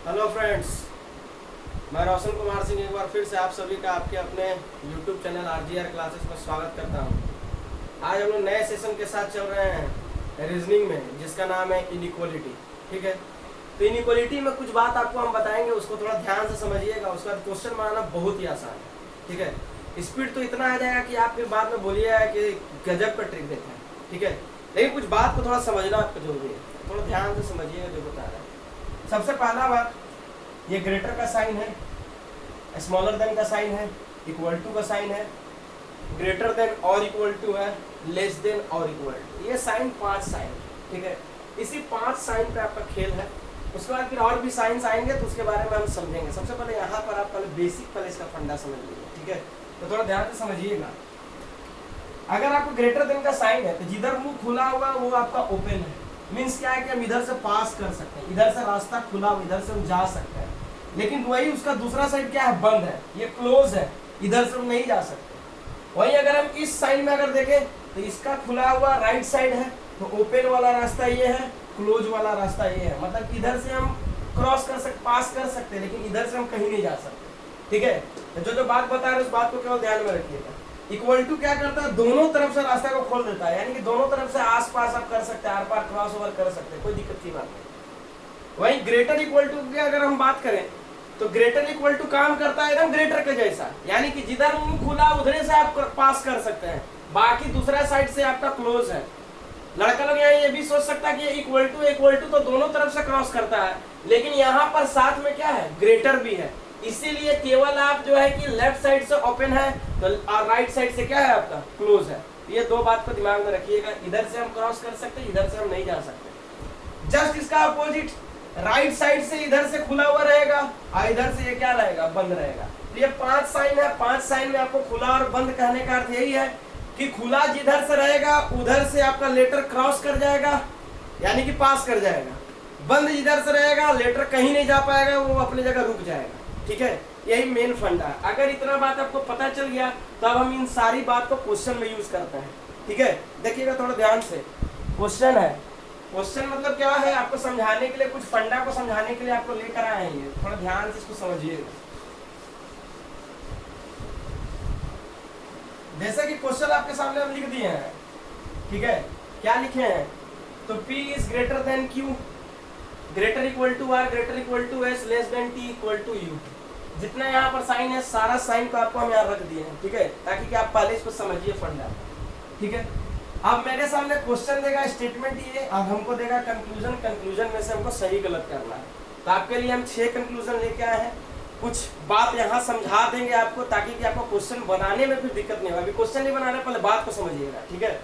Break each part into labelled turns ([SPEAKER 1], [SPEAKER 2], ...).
[SPEAKER 1] Hello friends, मैं रोशन कुमार सिंह एक बार फिर से आप सभी का आपके अपने YouTube चैनल RGR क्लासेस में स्वागत करता हूं। आज हम लोग नए सेशन के साथ चल रहे हैं रीजनिंग में, जिसका नाम है इनइक्वालिटी। ठीक है, तो इनइक्वालिटी में कुछ बात आपको हम बताएंगे, उसको थोड़ा ध्यान से समझिएगा। उसके बाद क्वेश्चन बनाना बहुत ही आसान है। ठीक है, स्पीड तो इतना आ जाएगा कि आप फिर बाद में बोलिएगा कि गजब का ट्रिक देखा है। ठीक है, लेकिन कुछ बात को थोड़ा समझना आपको जरूरी है, थोड़ा ध्यान से समझिएगा जो बता रहा है। सबसे पहला बात, ये ग्रेटर का साइन है, स्मॉलर देन का साइन है, इक्वल टू का साइन है, ग्रेटर देन और इक्वल टू है, लेस देन और इक्वल टू। ये साइन 5 साइन। ठीक है, इसी 5 साइन पे आपका खेल है। उसके बाद फिर और भी साइंस आएंगे तो उसके बारे में हम समझेंगे। सबसे पहले यहाँ पर आप पहले बेसिक पहले इसका फंडा समझ लीजिए। ठीक है, तो थोड़ा ध्यान से समझिएगा। अगर आपको ग्रेटर देन का साइन है तो जिधर मुंह खुला हुआ वो आपका ओपन है। मीन्स क्या है कि हम इधर से पास कर सकते हैं, इधर से रास्ता खुला हुआ, इधर से हम जा सकते हैं। लेकिन वही उसका दूसरा साइड क्या है, बंद है, ये क्लोज है, इधर से हम नहीं जा सकते। वही अगर हम इस साइड में अगर देखें तो इसका खुला हुआ राइट साइड है, तो ओपन वाला रास्ता ये है, क्लोज वाला रास्ता ये है। मतलब इधर से हम क्रॉस कर सकते, पास कर सकते हैं, लेकिन इधर से हम कहीं नहीं जा सकते। ठीक है, तो जो बात बता रहे हैं उस बात को केवल ध्यान में रखिएगा। इक्वल टू क्या करता है, दोनों तरफ से रास्ता को खोल देता है, यानी कि दोनों तरफ से आस पास आप कर सकते हैं, आर पार क्रॉस ओवर कर सकते हैं, कोई दिक्कत की बात नहीं। वही ग्रेटर इक्वल टू की अगर हम बात करें तो ग्रेटर इक्वल टू काम करता है एकदम ग्रेटर के जैसा, यानी कि जिधर मुंह खुला उधर से आप पास कर सकते हैं, बाकी दूसरा साइड से आपका क्लोज है। लड़का लोग यहाँ ये भी सोच सकता है कि इक्वल टू तो दोनों तरफ से क्रॉस करता है, लेकिन यहाँ पर साथ में क्या है, ग्रेटर भी है। इसीलिए केवल आप जो है कि लेफ्ट साइड से ओपन है तो और राइट साइड से क्या है आपका, क्लोज है। ये दो बात को दिमाग में रखिएगा, इधर से हम क्रॉस कर सकते हैं, इधर से हम नहीं जा सकते। जस्ट इसका अपोजिट, राइट साइड से इधर से खुला हुआ रहेगा और इधर से ये क्या रहेगा, बंद रहेगा। तो ये 5 साइन है, 5 साइन में आपको खुला और बंद कहने का अर्थ यही है कि खुला जिधर से रहेगा उधर से आपका लेटर क्रॉस कर जाएगा, यानी कि पास कर जाएगा। बंद जिधर से रहेगा लेटर कहीं नहीं जा पाएगा, वो अपनी जगह रुक जाएगा। ठीक है, यही मेन फंडा है। अगर इतना बात आपको पता चल गया तो अब हम इन सारी बात को क्वेश्चन में यूज करते हैं। ठीक है, देखिएगा थोड़ा ध्यान से। क्वेश्चन है, क्वेश्चन मतलब क्या है, आपको समझाने के लिए, कुछ फंडा को समझाने के लिए आपको लेकर आए हैं। ये थोड़ा ध्यान से इसको समझिएगा। जैसे कि क्वेश्चन आपके सामने हम लिख दिए हैं। ठीक है, क्या लिखे हैं, तो P is greater than Q, greater equal to R, greater equal to S, less than T equal to U। जितना यहाँ पर साइन है सारा साइन को आपको हम यहाँ रख दिए हैं। ठीक है, ताकि कि आप पहले इसको समझिए फंडा। ठीक है, अब मेरे सामने क्वेश्चन देगा, स्टेटमेंट ये, अब हमको देगा कंक्लूजन। कंक्लूजन में से हमको सही गलत करना है। तो आपके लिए हम 6 कंक्लूजन लेके आए हैं। कुछ बात यहाँ समझा देंगे आपको, ताकि कि आपको क्वेश्चन बनाने में फिर दिक्कत नहीं हो। अभी क्वेश्चन नहीं बना रहे, पहले बात को समझिएगा। ठीक है,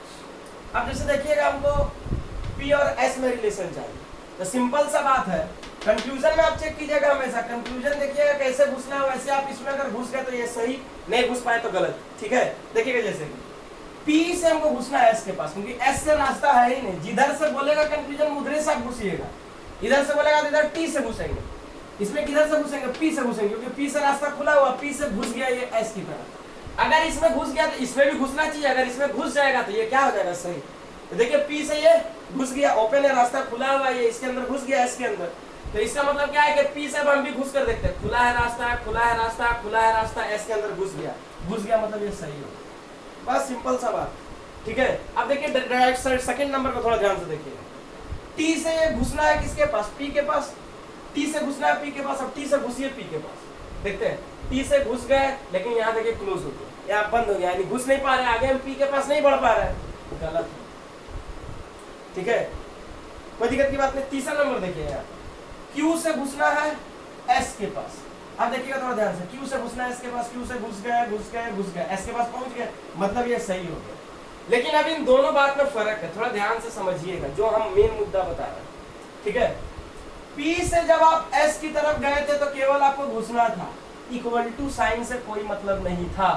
[SPEAKER 1] अब जैसे देखिएगा, हमको P और S में रिलेशन चाहिए। तो सिंपल सा बात है, कंक्लूजन में आप चेक कीजिएगा हमेशा। कंक्लूजन देखिएगा कैसे घुसना है, वैसे आप इसमें अगर घुस गए तो ये सही, नहीं घुस पाए तो गलत। ठीक है, देखिएगा जैसे कि P से हमको घुसना है S के पास, क्योंकि S से रास्ता है ही नहीं। जिधर से बोलेगा कंक्लूजन उधर से आप घुसिएगा, इधर से बोलेगा तो इधर T से घुसेंगे, इसमें किधर से घुसेंगे, P से घुसेंगे, क्योंकि P से रास्ता खुला हुआ, P से घुस गया ये S की तरफ। अगर इसमें घुस गया तो इसमें भी घुसना चाहिए, अगर इसमें घुस जाएगा तो ये क्या हो जाएगा, सही। तो देखिए P से ये घुस गया, ओपन है, रास्ता खुला हुआ, ये इसके अंदर घुस गया, इसके अंदर। तो इसका मतलब क्या है कि P से हम भी घुस कर देखते हैं, खुला है रास्ता, खुला है रास्ता, खुला है रास्ता, S के अंदर घुस गया, मतलब ये सही हो। बस सिंपल सा बात। ठीक है, अब देखिए डायरेक्ट साइड सेकंड नंबर को थोड़ा ध्यान से देखिए। T से ये घुसना है किसके पास, P के पास। T से घुसना है P के पास, अब T से घुसिए P के पास। देखते हैं, T से घुस गए, लेकिन यहाँ देखिए क्लोज हो गया, यहाँ बंद हो गया, यानी घुस नहीं पा रहे, आगे हम P के पास नहीं बढ़ पा रहे हैं, गलत है। ठीक है, कोई दिक्कत की बात नहीं। तीसरा नंबर देखिए यार, Q से घुसना है S के पास। अब देखिएगा थोड़ा ध्यान से, Q से घुसना है S के पास, Q से घुस गए, S के पास पहुंच गए, मतलब ये सही हो गया। लेकिन अब इन दोनों बात में फर्क है, थोड़ा ध्यान से समझिएगा जो हम मेन मुद्दा बता रहे हैं। ठीक है, P से जब आप S की तरफ गए थे तो केवल आपको घुसना था, इक्वल टू साइन से कोई मतलब नहीं था।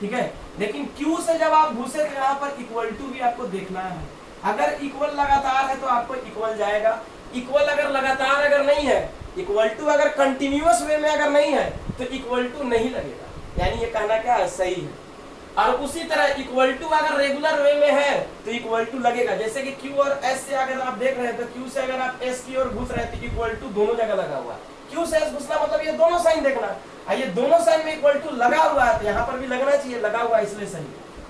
[SPEAKER 1] ठीक है, लेकिन Q से जब आप घुसे तो यहाँ पर इक्वल टू भी आपको देखना है। अगर इक्वल लगातार है तो आपको इक्वल जाएगा, इक्वल अगर लगातार अगर नहीं है, इक्वल टू अगर कंटिन्यूअस वे में अगर नहीं है तो इक्वल टू नहीं लगेगा, यानी ये कहना क्या है, सही है। और उसी तरह इक्वल टू अगर रेगुलर वे में है तो इक्वल टू लगेगा। जैसे कि क्यू और एस से अगर आप देख रहे हैं तो क्यू से अगर आप एस की ओर घुस रहे हैं तो इक्वल टू दोनों जगह लगा हुआ है। क्यू से एस घुसना मतलब ये दोनों साइन देखना, ये दोनों साइन में इक्वल टू लगा हुआ है तो यहाँ पर भी लगना चाहिए, लगा हुआ है इसलिए सही।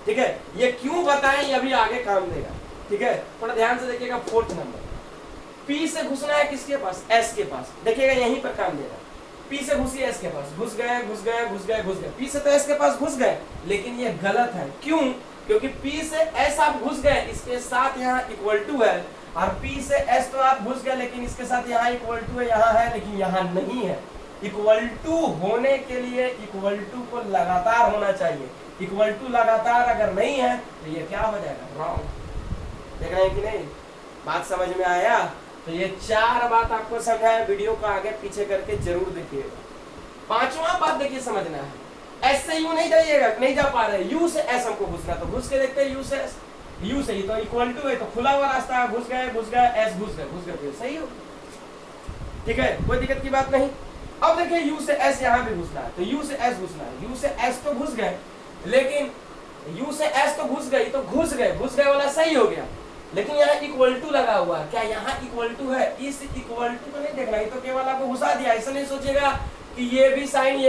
[SPEAKER 1] ठीक है, ये क्यों बताएं, ये अभी आगे काम देगा। ठीक है, थोड़ा ध्यान से देखिएगा। फोर्थ नंबर, पी से घुसना है किसके पास, एस के पास, देखिएगा यहीं पर काम देगा। पी से घुसिए एस के पास, घुस गए घुस गए घुस गए घुस गए, पी से तो एस के पास घुस गए, लेकिन ये गलत है। क्यों? क्योंकि पी से एस आप घुस गए, इसके साथ यहाँ इक्वल टू है, और पी से एस तो आप घुस गए लेकिन इसके साथ यहाँ इक्वल टू है, यहाँ है लेकिन यहाँ नहीं है। इक्वल टू होने के लिए इक्वल टू को लगातार होना चाहिए। इक्वल टू लगातार अगर नहीं है तो ये क्या हो जाएगा, रॉन्ग। देख रहे हैं कि नहीं, बात समझ में आया? तो ये 4 बात आपको समझाया, वीडियो को आगे पीछे करके जरूर देखिएगा। 5वां बात देखिए, समझना है। एस से यू नहीं जाइएगा, नहीं जा पा रहे, यू से एस हमको घुसना, तो घुस के देखते हैं यू से एस। यू से ही तो इक्वल टू है, तो खुला हुआ रास्ता है, घुस गए एस घुस गए, सही हो। ठीक है, कोई दिक्कत की बात नहीं। अब देखिए यू से एस यहाँ भी घुसना है, तो यू से एस घुसना है। यू से एस तो घुस गए, लेकिन यू से एस तो घुस गई, तो घुस गए वाला सही हो गया, लेकिन यहाँ इक्वल टू लगा हुआ है। क्या यहाँ इक्वल टू है? इस इक्वल टू को नहीं देखना, ये तो केवल आपको घुसा दिया। ऐसा नहीं सोचिएगा कि ये भी साइन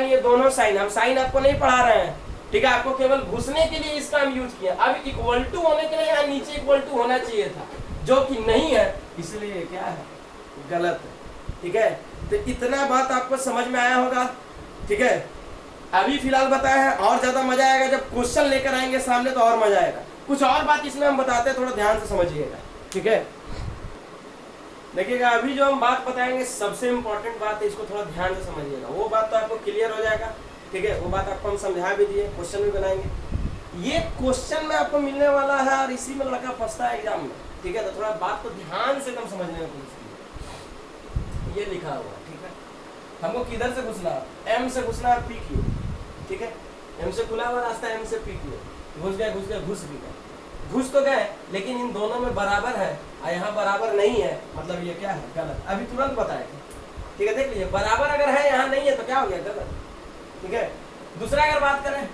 [SPEAKER 1] ये दोनों साइन, हम साइन आपको नहीं पढ़ा रहे हैं। ठीक है, आपको केवल घुसने के लिए इसका हम यूज किया। अब इक्वल टू होने के लिए यहाँ नीचे इक्वल टू होना चाहिए था, जो कि नहीं है, इसलिए क्या है, गलत है। ठीक है, तो इतना बात आपको समझ में आया होगा। ठीक है, अभी फिलहाल बताया है, और ज्यादा मजा आएगा जब क्वेश्चन लेकर आएंगे सामने, तो और मजा आएगा। कुछ और बात इसमें हम बताते हैं, थोड़ा ध्यान से समझिएगा। ठीक है, देखिएगा अभी जो हम बात बताएंगे सबसे इंपॉर्टेंट बात है, इसको थोड़ा ध्यान से समझिएगा। वो बात तो आपको क्लियर हो जाएगा। ठीक है, वो बात आपको हम समझा भी दिए, क्वेश्चन भी बनाएंगे। ये क्वेश्चन में आपको मिलने वाला है और इसी में लड़का फंसता है एग्जाम में। ठीक है, तो थोड़ा बात को ध्यान से एकदम समझने की कोशिश कीजिए। ये लिखा हुआ, ठीक है, हमको किधर से घुसना, एम से घुसना है पी क्यू। ठीक है, एम से खुला हुआ रास्ता, एम से पी क्यू, घुस भी गए, घुस तो गए, लेकिन इन दोनों में बराबर है और यहाँ बराबर नहीं है, मतलब ये क्या है, गलत। अभी तुरंत बताएगा। ठीक है, देख लीजिए, बराबर अगर है यहाँ नहीं है तो क्या हो गया, गलत। ठीक है, दूसरा अगर बात करें,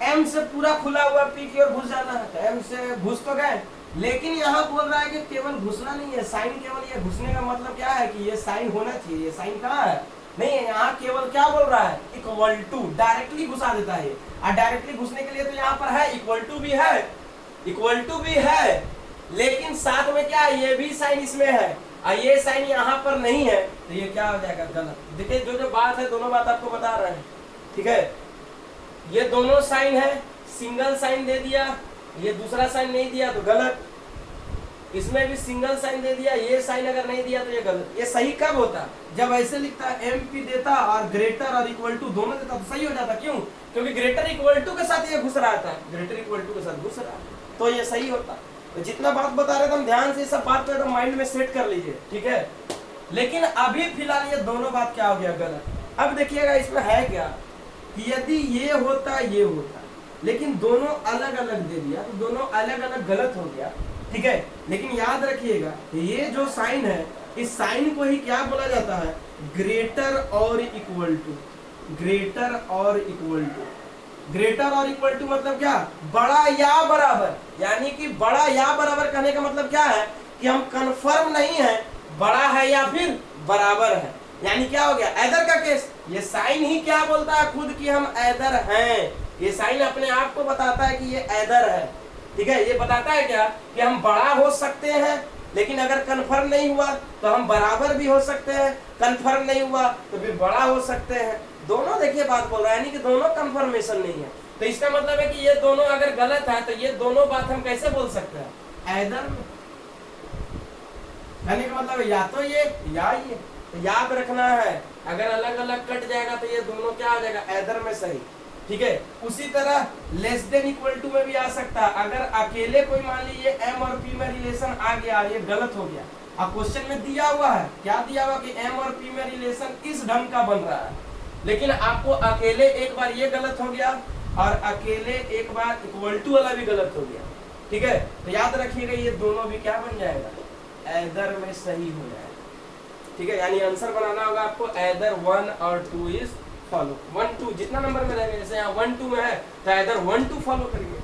[SPEAKER 1] एम से पूरा खुला हुआ पी की ओर घुस जाना है, तो एम से घुस तो गए, लेकिन यहाँ बोल रहा है कि केवल घुसना नहीं है, साइन केवल ये घुसने का मतलब क्या है कि ये साइन होना चाहिए, ये साइन कहाँ है, नहीं है। यहाँ केवल क्या बोल रहा है, इक्वल टू, डायरेक्टली घुसा देता है। और डायरेक्टली घुसने के लिए तो यहाँ पर है, इक्वल टू भी है, लेकिन साथ में क्या है, ये भी साइन इसमें है और ये साइन यहाँ पर नहीं है, तो ये क्या हो जाएगा, गलत। देखिए जो बात है, दोनों बात आपको बता रहे हैं। ठीक है, ये दोनों साइन है, सिंगल साइन दे दिया, ये दूसरा साइन नहीं दिया तो गलत। इसमें भी सिंगल साइन दे दिया, ये साइन अगर नहीं दिया तो ये गलत। ये सही कब होता, जब ऐसे लिखता एम पी देता और ग्रेटर और इक्वल टू दोनों देता तो सही हो जाता। क्यों? क्योंकि ग्रेटर इक्वल टू के साथ ये घुस रहा था, ग्रेटर इक्वल टू के साथ घुस रहा, तो ये सही होता। तो जितना बात बता रहे थे हम, ध्यान से सब बात को एकदम माइंड में सेट कर लीजिए। ठीक है, लेकिन अभी फिलहाल ये दोनों बात क्या हो गया, गलत। अब देखिएगा इसमें है क्या कि यदि ये होता लेकिन दोनों अलग अलग दे दिया तो दोनों अलग अलग गलत हो गया। ठीक है, लेकिन याद रखिएगा ये जो साइन है, इस साइन को ही क्या बोला जाता है, ग्रेटर और इक्वल टू। ग्रेटर और इक्वल टू मतलब क्या, बड़ा या बराबर। यानी कि बड़ा या बराबर कहने का मतलब क्या है कि हम कंफर्म नहीं है बड़ा है या फिर बराबर है। यानी क्या हो गया, ऐदर का केस। ये साइन ही क्या बोलता है खुद कि हम ऐदर हैं, ये साइन अपने आप को बताता है कि ये ऐदर है। ठीक है, ये बताता है क्या कि हम बड़ा हो सकते हैं, लेकिन अगर कंफर्म नहीं हुआ तो हम बराबर भी हो सकते हैं, कंफर्म नहीं हुआ तो भी बड़ा हो सकते हैं। दोनों देखिए बात बोल रहा है, यानी कि दोनों कंफर्मेशन नहीं है। तो इसका मतलब है कि ये दोनों अगर गलत है तो ये दोनों बात हम कैसे बोल सकते हैं, ऐदर में। कहने का मतलब या तो ये या ये, तो याद रखना है, अगर अलग अलग कट जाएगा तो ये दोनों क्या हो जाएगा, ऐदर में सही। ठीक है, उसी तरह लेस देन इक्वल टू में भी आ सकता है। अगर अकेले कोई मान लीजिए एम और पी में रिलेशन आ गया, ये गलत हो गया। अब क्वेश्चन में दिया हुआ है, क्या दिया हुआ कि एम और पी में रिलेशन इस ढंग का बन रहा है, लेकिन आपको अकेले एक बार ये गलत हो गया और अकेले एक बार इक्वल टू वाला भी गलत हो गया। ठीक है, तो याद रखिएगा ये दोनों भी क्या बन जाएगा, ऐदर में सही हो जाएगा। ठीक है, यानी आंसर बनाना होगा आपको ऐदर 1 और 2 इज फॉलो, 1 2 जितना नंबर में रहेंगे, जैसे यहाँ 1 2 में है तो इधर 1 2 फॉलो करेंगे,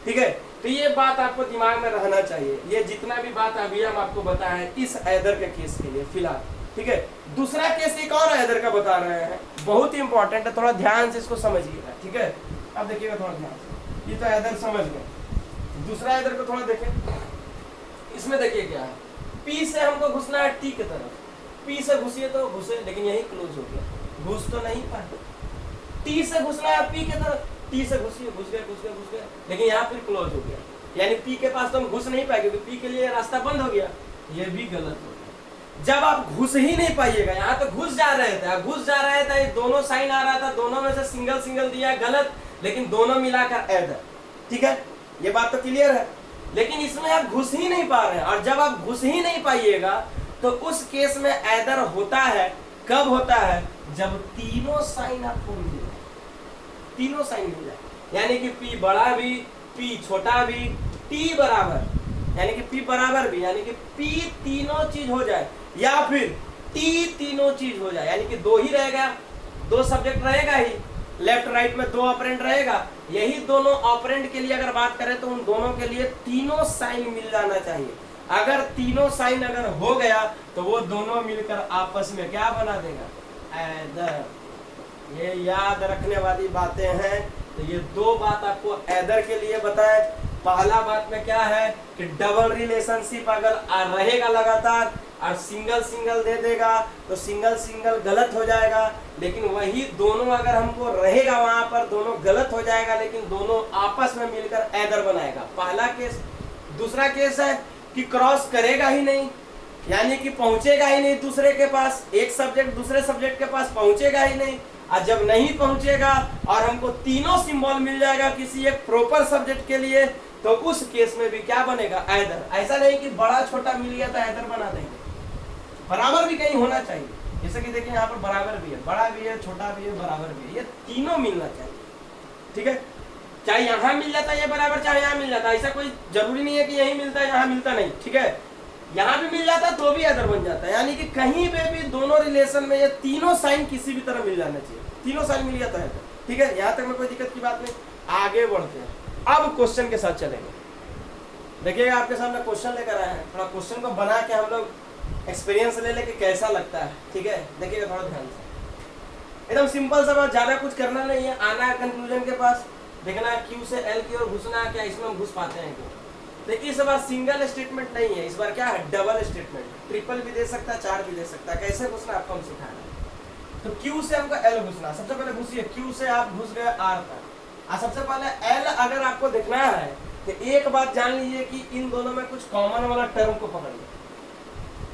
[SPEAKER 1] ठीक है। तो ये बात आपको दिमाग में रहना चाहिए, ये जितना भी बात अभी हम आपको बताए हैं इस ऐदर के केस के लिए फिलहाल, ठीक है। दूसरा केस एक और ऐदर का बता रहे हैं, बहुत ही इंपॉर्टेंट है, थोड़ा ध्यान से इसको समझिएगा, ठीक है। अब देखिएगा थोड़ा ध्यान से, ये तो ऐदर समझ गए। दूसरा ऐदर को थोड़ा देखें, इसमें देखिए क्या है, पी से हमको घुसना है टी की तरफ, पी से घुसिए तो घुसे, लेकिन यही क्लोज हो गया, घुस तो नहीं पाए। टी से घुसना है पी की तरफ, टी से घुसिए, घुस गए, लेकिन यहाँ फिर क्लोज हो गया, यानी पी के पास तो हम घुस नहीं पाएंगे क्योंकि पी के लिए रास्ता बंद हो गया, ये भी गलत हो गया। जब आप घुस ही नहीं पाइएगा, यहाँ तो घुस जा रहे थे, दोनों साइन आ रहा था, दोनों में से सिंगल सिंगल दिया गलत, लेकिन दोनों मिलाकर ऐदर, ठीक है, ये बात तो क्लियर है। लेकिन इसमें आप घुस ही नहीं पा रहे हैं, और जब आप घुस ही नहीं पाइएगा तो उस केस में ऐदर होता है, कब होता है, जब तीनों साइन आपको मिल जाए, तीनों साइन मिल जाए, यानी कि पी बड़ा भी, पी छोटा भी, टी बराबर, यानी कि पी बराबर भी, यानी कि पी तीनों चीज हो जाए, या फिर टी तीनों चीज हो जाए, यानी कि दो ही रहेगा, दो सब्जेक्ट रहेगा ही, लेफ्ट राइट में दो ऑपरेंड रहेगा, यही दोनों ऑपरेंड के लिए अगर बात करें तो उन दोनों के लिए तीनों साइन मिल जाना चाहिए। अगर तीनों साइन अगर हो गया तो वो दोनों मिलकर आपस में क्या बना देगा, ऐदर। ये याद रखने वाली बातें हैं। तो ये दो बात आपको ऐदर के लिए बताए। पहला बात में क्या है कि डबल रिलेशनशिप अगर रहेगा लगातार और सिंगल सिंगल दे देगा तो सिंगल सिंगल गलत हो जाएगा, लेकिन वही दोनों अगर हमको रहेगा वहां पर दोनों गलत हो जाएगा, लेकिन दोनों आपस में मिलकर ऐदर बनाएगा, पहला केस। दूसरा केस है कि क्रॉस करेगा ही नहीं, यानी कि पहुंचेगा ही नहीं दूसरे के पास, एक सब्जेक्ट दूसरे सब्जेक्ट के पास पहुंचेगा ही नहीं, और जब नहीं पहुंचेगा और हमको तीनों सिंबल मिल जाएगा किसी एक प्रॉपर सब्जेक्ट के लिए, तो उस केस में भी क्या बनेगा, ऐदर। ऐसा नहीं कि बड़ा छोटा मिल गया तो ऐदर बना देंगे, बराबर भी कहीं होना चाहिए। जैसे कि देखिए यहाँ पर बराबर भी है, बड़ा भी है, छोटा भी है, बराबर भी है, ये तीनों मिलना चाहिए, ठीक है। चाहे यहाँ मिल जाता है ये बराबर, चाहे यहाँ मिल जाता है, ऐसा कोई जरूरी नहीं है कि यही मिलता है यहाँ मिलता नहीं, ठीक है। यहाँ भी मिल जाता है तो भी ऐदर बन जाता है, यानी कि कहीं पे भी दोनों रिलेशन में ये तीनों साइन किसी भी तरह मिल जाना चाहिए, तीनों साइन मिल जाता है, ठीक है। यहाँ तक में कोई दिक्कत की बात नहीं। आगे बढ़ते हैं, अब क्वेश्चन के साथ चलेंगे। देखिएगा आपके सामने क्वेश्चन लेकर आए हैं, थोड़ा क्वेश्चन को बना के हम लोग एक्सपीरियंस ले लेके कैसा लगता है, ठीक है। देखिएगा थोड़ा ध्यान से, एकदम सिंपल सा बात, ज्यादा कुछ करना नहीं है, आना है कंक्लूजन के पास, देखना है क्यू से एल की ओर घुसना है, क्या इसमें हम घुस पाते हैं क्यों। देखिए इस बार सिंगल स्टेटमेंट नहीं है, इस बार क्या है, डबल स्टेटमेंट, ट्रिपल भी दे सकता है, चार भी दे सकता है, कैसे घुसना आपको हम सिखाना है। तो क्यू से हमको एल घुसना, सबसे पहले घुसिए, क्यू से आप घुस गए आर तक, सबसे पहले एल अगर आपको देखना है तो एक बात जान लीजिए कि इन दोनों में कुछ कॉमन वाला टर्म को पकड़िए,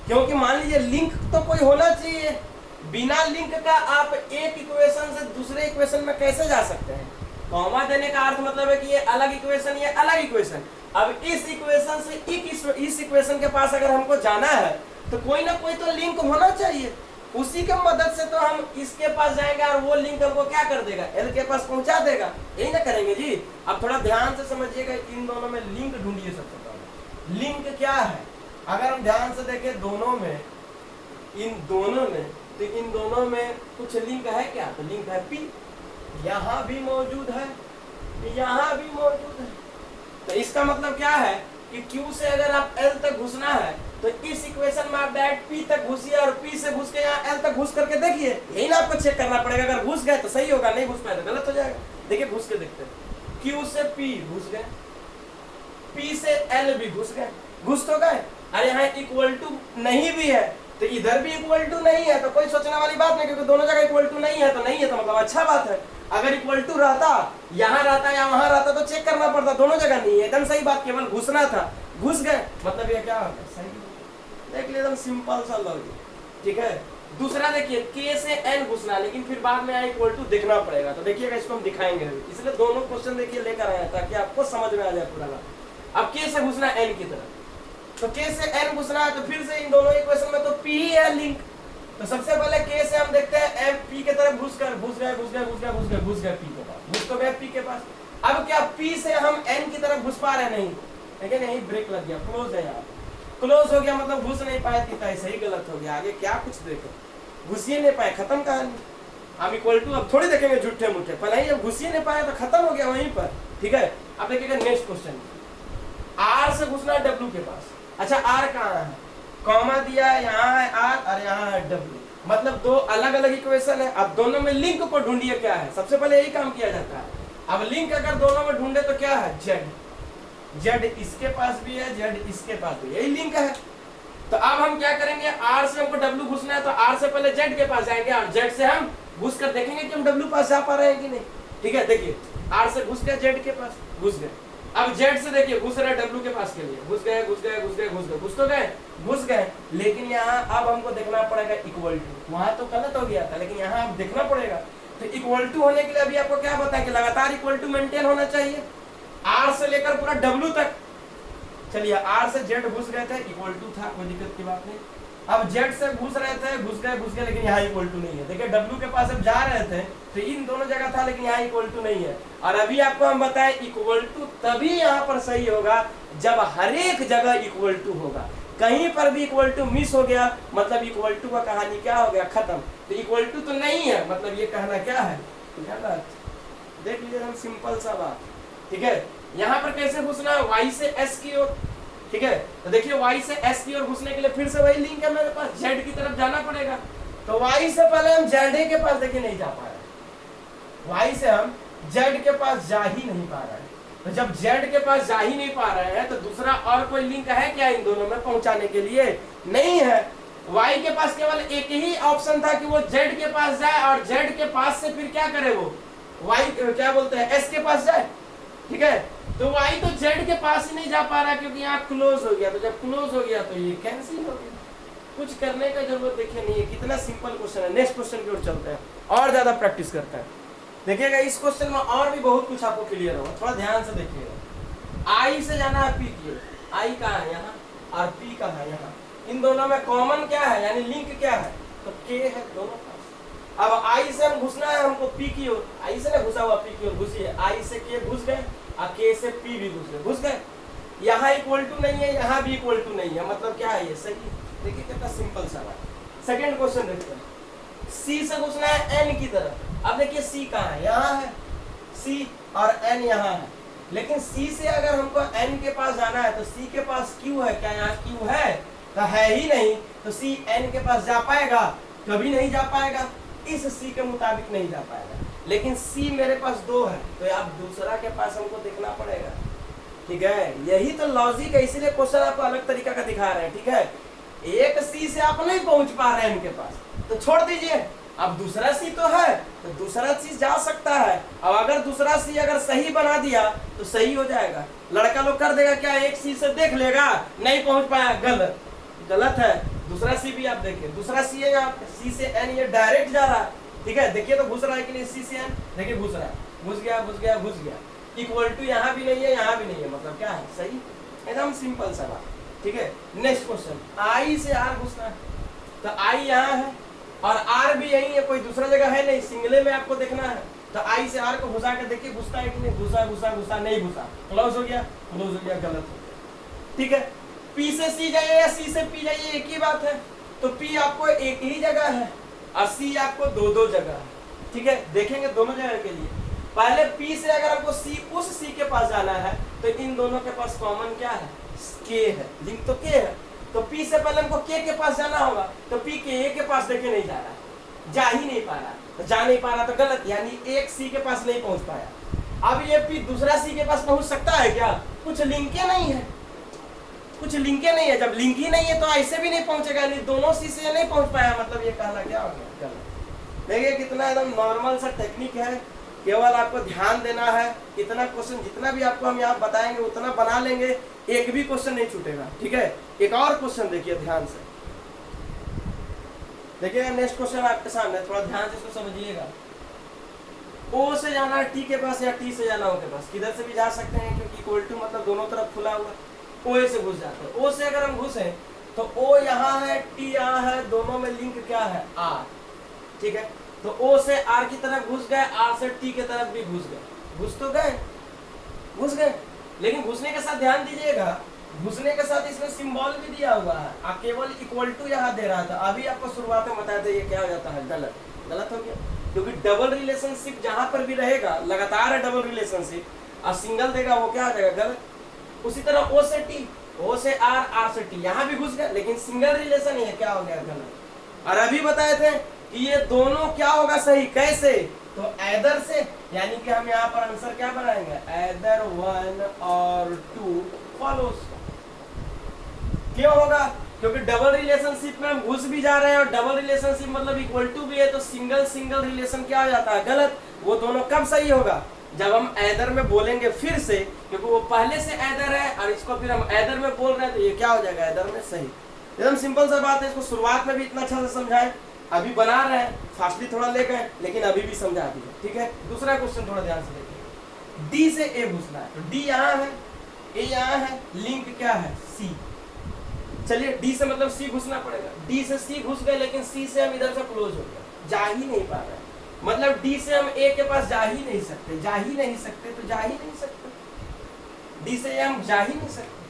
[SPEAKER 1] क्योंकि मान लीजिए लिंक तो कोई होना चाहिए, बिना लिंक का आप एक इक्वेशन से दूसरे इक्वेशन में कैसे जा सकते हैं। कॉमा देने का अर्थ मतलब है कि ये अलग इक्वेशन, ये अलग इक्वेशन। अब इस इक्वेशन से इस इक्वेशन के पास अगर हमको जाना है तो कोई ना कोई तो लिंक होना चाहिए, उसी के मदद से तो हम इसके पास जाएंगे और वो लिंक हमको क्या कर देगा, एल के पास पहुंचा देगा, यही ना करेंगे जी। अब थोड़ा ध्यान से समझिएगा, इन दोनों में लिंक ढूंढिए। सबसे पहले लिंक क्या है, अगर हम ध्यान से देखें दोनों में, इन दोनों में, तो इन दोनों में कुछ लिंक है क्या, तो लिंक है पी, यहाँ भी मौजूद है, यहाँ भी मौजूद है। तो इसका मतलब क्या है कि Q से अगर आप L तक घुसना है तो इस इक्वेशन में आप डायरेक्ट P तक घुसिए और P से घुस के यहाँ L तक घुस करके देखिए, यही ना आपको चेक करना पड़ेगा। अगर घुस गए तो सही होगा, नहीं घुस पाए तो गलत हो जाएगा। देखिए घुस के देखते हैं, Q से P घुस गए, P से L भी घुस गए, घुस तो गए। अरे यहाँ इक्वल टू नहीं भी है तो इधर भी इक्वल टू नहीं है, तो कोई सोचने वाली बात नहीं, क्योंकि दोनों जगह इक्वल टू नहीं है तो नहीं है, तो मतलब अच्छा बात है। अगर इक्वल टू रहता, यहाँ रहता या वहां रहता तो चेक करना पड़ता, दोनों जगह नहीं है, एकदम सही बात, केवल घुसना था, घुस गए, मतलब ये क्या होगा, सही। देख लिया, एकदम सिंपल सा लॉजिक, ठीक है। दूसरा देखिए K से N घुसना, लेकिन फिर बाद में इक्वल टू देखना पड़ेगा, तो देखिएगा इसको हम दिखाएंगे, इसलिए दोनों क्वेश्चन देखिए लेकर आए ताकि आपको समझ में आ जाए पूरा बात। अब K से घुसना N की तरफ, तो K से N घुसना है तो फिर से इन दोनों इक्वेशन में तो P ही है लिंक। तो सबसे पहले K से हम देखते हैं M P के तरफ घुस गए P के पास, घुस तो गए P के पास। अब क्या P से हम N की तरफ घुस पा रहे नहीं, लेकिन यही ब्रेक लग गया, क्लोज है, यहाँ क्लोज हो गया, मतलब घुस नहीं पाए, ऐसे ही गलत हो गया। आगे क्या कुछ देखो, घुस ही नहीं पाए, खत्म कहानी। हम इक्वल टू अब थोड़ी देखेंगे झूठे मूठे, पहले ही जब घुस ही नहीं पाए तो खत्म हो गया वहीं पर। ठीक है, अब देखिएगा नेक्स्ट क्वेश्चन, आर से घुसना है डब्ल्यू के पास। अच्छा आर कहाँ है, कॉमा दिया है, यहाँ है आर और यहाँ है डब्ल्यू, मतलब दो अलग अलग इक्वेशन है। अब दोनों में लिंक को ढूंढिए क्या है, सबसे पहले यही काम किया जाता है। अब लिंक अगर दोनों में ढूंढे तो क्या है, जेड, जेड इसके पास भी है, जेड इसके पास भी, यही लिंक है। तो अब हम क्या करेंगे, आर से हमको डब्ल्यू घुसना है तो आर से पहले जेड के पास जाएंगे और जेड से हम घुस कर देखेंगे कि हम डब्ल्यू पास जा पा रहे हैं कि नहीं। ठीक है, देखिए आर से घुस गए, जेड के पास घुस गए। अब जेड से देखिए घुस रहे डब्ल्यू के पास के लिए, घुस गए घुस गए घुस गए घुस गए, घुस तो गए घुस गए, लेकिन यहाँ अब हमको देखना पड़ेगा इक्वल टू। वहां तो गलत हो गया था, लेकिन यहाँ अब देखना पड़ेगा। तो इक्वल टू होने के लिए अभी आपको क्या बताया कि लगातार इक्वल टू मेंटेन होना चाहिए, आर से लेकर पूरा डब्ल्यू तक। चलिए आर से जेड घुस गए थे, इक्वल टू था, कोई दिक्कत की बात नहीं। अब जेड से घुस रहे थे, घुस गए, लेकिन यहाँ इक्वल टू नहीं है। देखिए डब्ल्यू के पास अब जा रहे थे तो इन दोनों जगह था, लेकिन यहाँ इक्वल टू नहीं है। और अभी आपको हम बताएं इक्वल टू तभी यहाँ पर सही होगा जब हर एक जगह इक्वल टू होगा। कहीं पर भी इक्वल टू मिस हो गया मतलब इक्वल टू का कहानी क्या हो गया, खत्म। तो इक्वल टू तो नहीं है, मतलब ये कहना क्या है, गलत। देख लीजिए हम सिंपल सा बात। ठीक है, यहाँ पर कैसे घुसना है, वाई से एस की ओर। ठीक है, तो देखिए वाई से एस की ओर घुसने के लिए फिर से वही लिंक है मेरे पास, जेड की तरफ जाना पड़ेगा। तो वाई से पहले हम जेड के पास देखिए नहीं जा पा रहे, वाई से हम जेड के पास जा ही नहीं पा रहे हैं। तो जब जेड के पास जा ही नहीं पा रहे हैं तो दूसरा और कोई लिंक है क्या इन दोनों में पहुंचाने के लिए, नहीं है। वाई के पास केवल एक ही ऑप्शन था कि वो जेड के पास जाए और जेड के पास से फिर क्या करे, वो वाई क्या बोलते हैं एस के पास जाए। ठीक है, तो वाई तो जेड के पास ही नहीं जा पा रहा क्योंकि यहाँ क्लोज हो गया। तो जब क्लोज हो गया तो ये कैंसिल हो गया, कुछ करने का जरूरत देखिए नहीं है। कितना सिंपल क्वेश्चन है। नेक्स्ट क्वेश्चन की ओर चलते हैं और ज्यादा प्रैक्टिस करते हैं। देखिएगा इस क्वेश्चन में और भी बहुत कुछ आपको क्लियर होगा, थोड़ा ध्यान से देखिएगा। आई से जाना है पी की ओर, आई कहाँ है यहाँ और पी कहाँ है यहाँ, इन दोनों में कॉमन क्या है यानी लिंक क्या है, तो के है दोनों पास। अब आई से हम घुसना है हमको पी की ओर, आई से ना घुसा हुआ पी की ओर घुसिए, आई से के घुस गए और के से पी भी घुस गए। यहाँ इक्वल टू नहीं है, यहाँ भी इक्वल टू नहीं है, मतलब क्या है ये सही। देखिए कितना सिंपल सा बात। सेकंड क्वेश्चन देखते हैं, सी से घुसना है एन की तरफ। अब देखिए सी कहाँ है, यहाँ है सी और एन यहाँ है, लेकिन सी से अगर हमको एन के पास जाना है तो सी के पास क्यू है क्या, यहाँ क्यू है तो है ही नहीं। तो सी एन के पास जा पाएगा, कभी नहीं जा पाएगा, इस सी के मुताबिक नहीं जा पाएगा। लेकिन सी मेरे पास दो है तो अब दूसरा के पास हमको देखना पड़ेगा। ठीक है, यही तो लॉजिक है, इसीलिए क्वेश्चन आपको अलग तरीका का दिखा रहे हैं। ठीक है, एक सी से आप नहीं पहुंच पा रहे हैं इनके पास तो छोड़ दीजिए, अब दूसरा सी तो है तो दूसरा चीज जा सकता है। अब अगर दूसरा सी अगर सही बना दिया तो सही हो जाएगा। लड़का लोग कर देगा क्या, एक सी से देख लेगा, नहीं पहुंच पाया, गलत गलत है। दूसरा सी भी आप देखिए, दूसरा सी है यहाँ सी से एन, ये डायरेक्ट जा रहा है। ठीक है, देखिए तो घुस रहा है कि नहीं, सी से एन देखिए घुस रहा है, घुस गया घुस गया घुस गया। इक्वल टू यहाँ भी नहीं है यहाँ भी नहीं है, मतलब क्या है सही, एकदम सिंपल सा बात। ठीक है, नेक्स्ट क्वेश्चन, आई से आर घुसना है तो आई यहाँ है और आर भी यही है, कोई दूसरा जगह है नहीं, सिंगले में आपको देखना है। तो आई से आर को घुसा के देखिए घुसता है कि नहीं, घुसा घुसा घुसा नहीं घुसा, क्लोज हो गया क्लोज हो गया, गलत हो गया। ठीक है, पी से सी जाइए या सी से पी जाइए एक ही बात है। तो पी आपको एक ही जगह है और सी आपको दो दो जगह है। ठीक है, देखेंगे दोनों जगह के लिए। पहले पी से अगर हमको सी उस सी के पास जाना है तो इन दोनों के पास कॉमन क्या है, के है, लिंक तो के है। तो पी से पहले हमको के पास जाना होगा, तो पी के ए के पास देखे नहीं जा रहा है, जा ही नहीं पा रहा, तो जा नहीं पा रहा तो गलत, यानी एक सी के पास नहीं पहुंच पाया। अब ये पी दूसरा सी के पास पहुंच सकता है क्या, कुछ लिंके नहीं है, कुछ लिंके नहीं है। जब लिंक ही नहीं है तो ऐसे भी नहीं पहुंचेगा, यानी दोनों सी से नहीं पहुंच पाया, मतलब ये कहना क्या हो गया, गलत। देखिए कितना एकदम नॉर्मल सा टेक्निक है, केवल आपको ध्यान देना है। इतना क्वेश्चन जितना भी आपको हम यहाँ बताएंगे उतना बना लेंगे, एक भी क्वेश्चन नहीं छूटेगा। ठीक है, एक और क्वेश्चन देखिए ध्यान से, देखिएगा नेक्स्ट क्वेश्चन आपके सामने, थोड़ा ध्यान से इसको समझिएगा। ओ से जाना है टी के पास या टी से जाना ओ के पास, किधर से भी जा सकते हैं क्योंकि इक्वल टू मतलब दोनों तरफ खुला हुआ। ओ से घुस जाते हैं, ओ से अगर हम घुसे तो ओ यहाँ है टी यहाँ है, दोनों में लिंक क्या है आर। ठीक है, तो ओ से आर की तरफ घुस गए, आर से टी की तरफ भी घुस गए, घुस तो गए घुस गए, लेकिन घुसने के साथ ध्यान दीजिएगा, घुसने के साथ इसमें सिंबल भी दिया हुआ है, केवल इक्वल टू यहाँ दे रहा था। अभी आपको शुरुआत में बताया था ये क्या हो जाता है, गलत गलत हो गया। क्योंकि डबल रिलेशनशिप जहां पर भी रहेगा, लगातार है डबल रिलेशनशिप और सिंगल देगा वो क्या आ जाएगा, गलत। उसी तरह ओ से टी, ओ से आर, आर से टी, यहां भी घुस गया लेकिन सिंगल रिलेशन ही है, क्या हो गया, गलत। और अभी बताए थे कि ये दोनों क्या होगा सही, कैसे, तो ऐदर से, यानी कि हम यहाँ पर आंसर क्या बनाएंगे, ऐदर 1 और 2 फॉलोस। क्यों होगा, क्योंकि डबल रिलेशनशिप में हम घुस भी जा रहे हैं और डबल रिलेशनशिप मतलब इक्वल टू भी है, तो सिंगल सिंगल रिलेशन क्या हो जाता है, गलत। वो दोनों कब सही होगा, जब हम ऐदर में बोलेंगे फिर से, क्योंकि वो पहले से ऐदर है और इसको फिर हम ऐदर में बोल रहे हैं, तो ये क्या हो जाएगा, ऐदर में सही। एकदम सिंपल सा बात है, इसको शुरुआत में भी इतना अच्छा से समझाए, अभी बना रहे हैं, फास्टली थोड़ा ले गए लेकिन अभी भी समझा दिए, ठीक है। दूसरा क्वेश्चन थोड़ा ध्यान से देखिए, डी से ए घुसना है, तो डी यहाँ है, ए यहाँ है, लिंक क्या है, सी। चलिए डी से मतलब सी घुसना पड़ेगा, डी से सी घुस गए लेकिन सी से हम इधर से क्लोज हो गया, जा ही नहीं पा रहे, मतलब डी से हम ए के पास जा ही नहीं सकते, जा ही नहीं सकते, तो जा ही नहीं सकते, डी से ए हम जा ही नहीं सकते।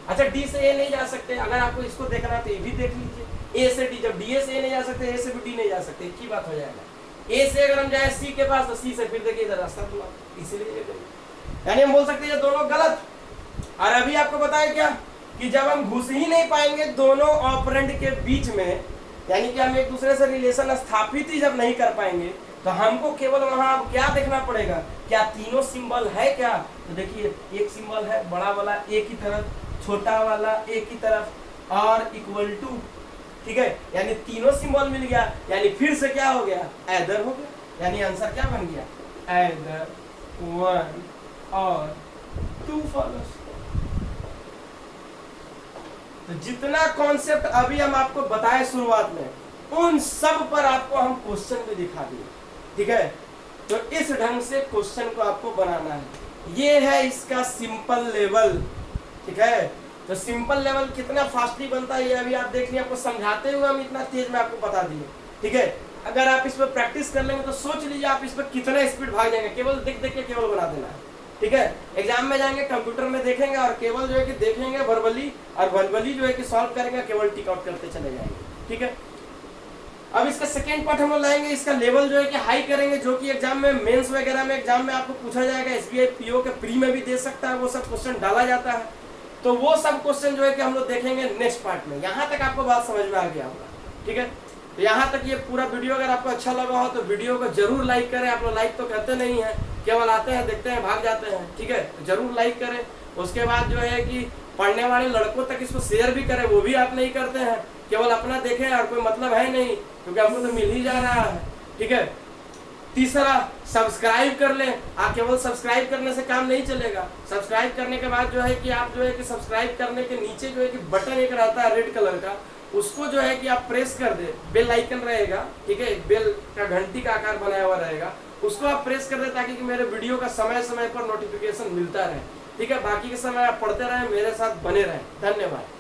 [SPEAKER 1] अच्छा डी से ए नहीं जा सकते, अगर आपको इसको देखना है तो ये भी देख लीजिए, ए से डी, जब डी से ए नहीं जा सकते, ए से भी डी नहीं जा सकते, एक ही बात हो जाएगा। ए से अगर हम जाए सी के पास तो सी से फिर देखिए इधर रास्ता खुला, इसीलिए यानी हम बोल सकते हैं ये दोनों गलत। और अभी आपको बताया क्या कि जब हम घुस ही नहीं पाएंगे दोनों ऑपरेंड के बीच में, यानी कि हम एक दूसरे से रिलेशन स्थापित ही जब नहीं कर पाएंगे, तो हमको केवल वहां क्या देखना पड़ेगा, क्या तीनों सिंबल है क्या, तो देखिए एक सिंबल है बड़ा वाला एक ही तरफ, छोटा वाला एक ही तरफ और इक्वल टू, ठीक है, यानी तीनों सिंबल मिल गया, यानी फिर से क्या हो गया, ऐदर हो गया, यानी आंसर क्या बन गया, ऐदर 1 और 2 फॉलोस। तो जितना कॉन्सेप्ट अभी हम आपको बताए शुरुआत में, उन सब पर आपको हम क्वेश्चन भी दिखा दिए, ठीक है। तो इस ढंग से क्वेश्चन को आपको बनाना है, ये है इसका सिंपल लेवल, ठीक है। तो सिंपल लेवल कितना फास्टली बनता है ये अभी आप देख लीजिए, आपको समझाते हुए हम इतना तेज में आपको बता दिए, ठीक है। अगर आप इस पर प्रैक्टिस कर लेंगे तो सोच लीजिए आप इस पर कितना स्पीड भाग जाएंगे, केवल देख देख के केवल बना देना है, ठीक है। एग्जाम में जाएंगे कंप्यूटर में देखेंगे और केवल जो है कि देखेंगे वर्बली, और वर्बली जो है कि सॉल्व करेंगे, केवल टिक आउट करते चले जाएंगे, ठीक है। अब इसका सेकेंड पार्ट हम लोग लाएंगे, इसका लेवल जो है कि हाई करेंगे, जो कि एग्जाम में मेंस वगैरह में एग्जाम में आपको पूछा जाएगा, एसबीआई पीओ के प्री में भी दे सकता है, वो सब क्वेश्चन डाला जाता है, तो वो सब क्वेश्चन जो है कि हम लोग देखेंगे नेक्स्ट पार्ट में। यहाँ तक आपको बात समझ में आ गया होगा, ठीक है। तो यहाँ तक ये पूरा वीडियो अगर आपको अच्छा लगा हो तो वीडियो को जरूर लाइक करें, आप लोग लाइक तो करते नहीं है, केवल आते हैं देखते हैं भाग जाते हैं, ठीक है, जरूर लाइक करें। उसके बाद जो है कि पढ़ने वाले लड़कों तक इसको शेयर भी करें, वो भी आप नहीं करते हैं, केवल अपना देखें और कोई मतलब है नहीं, क्योंकि हमको तो मिल ही जा रहा है, ठीक है। तीसरा सब्सक्राइब कर लें, आप केवल सब्सक्राइब करने से काम नहीं चलेगा, सब्सक्राइब करने के बाद जो है कि आप जो है कि सब्सक्राइब करने के नीचे जो है कि बटन एक रहता है रेड कलर का, उसको जो है कि आप प्रेस कर दे, बेल आइकन रहेगा, ठीक है, बेल का घंटी का आकार बनाया हुआ रहेगा, उसको आप प्रेस कर दे ताकि कि मेरे वीडियो का समय समय पर नोटिफिकेशन मिलता रहे, ठीक है। बाकी के समय आप पढ़ते रहें, मेरे साथ बने रहें, धन्यवाद।